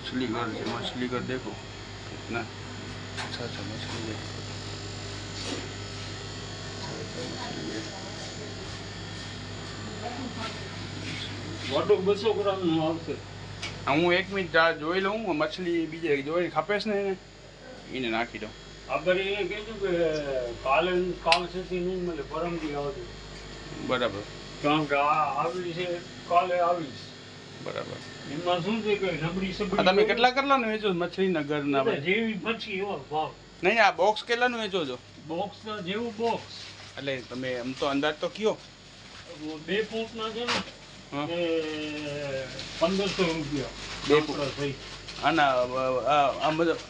मछली घर देखो कितना अच्छा अच्छा मछली है। वाटो 200 ग्राम નું આવશે। હું 1 મિનિટ જોઈ લઉં મછલી બીજે જોઈ ખપેશ ને એને નાખી દઉં। આગળ એને કીધું કે કાલ સુધી નહીં મળે, પરમથી આવજો। બરાબર, કારણ કે આ આવી છે, કાલે આવીશ। બરાબર। એમાં શું છે કે નબળી સબળી તમે કેટલા કેટલાનું વેચો મછલીના ઘરના? જેવી મચ્છી એવો ભાવ। નહીં આ બોક્સ કેટલાનું વેચો છો? બોક્સ જેવું બોક્સ એટલે તમે આમ તો અંદાજ તો કયો। 2 ફૂટના છે ને એ 1500 રૂપિયા। 2 ફૂટ આના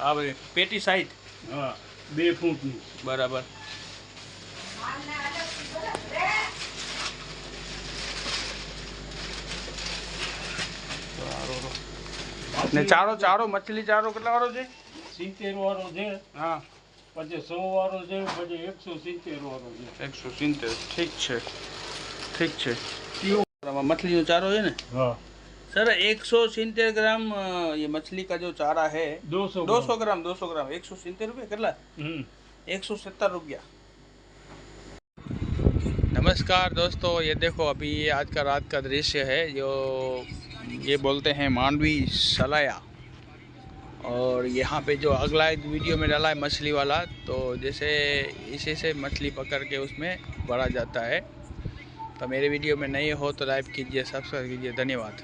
આ પેટી સાઈઝ? હા 2 ફૂટની। બરાબર। ને ચારો મછલી ચારો કેટલા વાળો છે? 70 વાળો છે। હા પછી 100 વાળો છે, પછી 170 વાળો છે। 170 ठीक છે, ठीक છે। मछली चारो है ना? हाँ सर 170 ग्राम ये मछली का जो चारा है 200 ग्राम 170 रुपये कितना? 170 रुपया। नमस्कार दोस्तों, ये देखो अभी ये आज का रात का दृश्य है जो ये बोलते हैं मांडवी सलाया। और यहाँ पे जो अगला एक वीडियो में डाला है मछली वाला, तो जैसे इसी से मछली पकड़ के उसमें भरा जाता है। तो मेरे वीडियो में नए हो तो लाइक कीजिए, सब्सक्राइब कीजिए। धन्यवाद।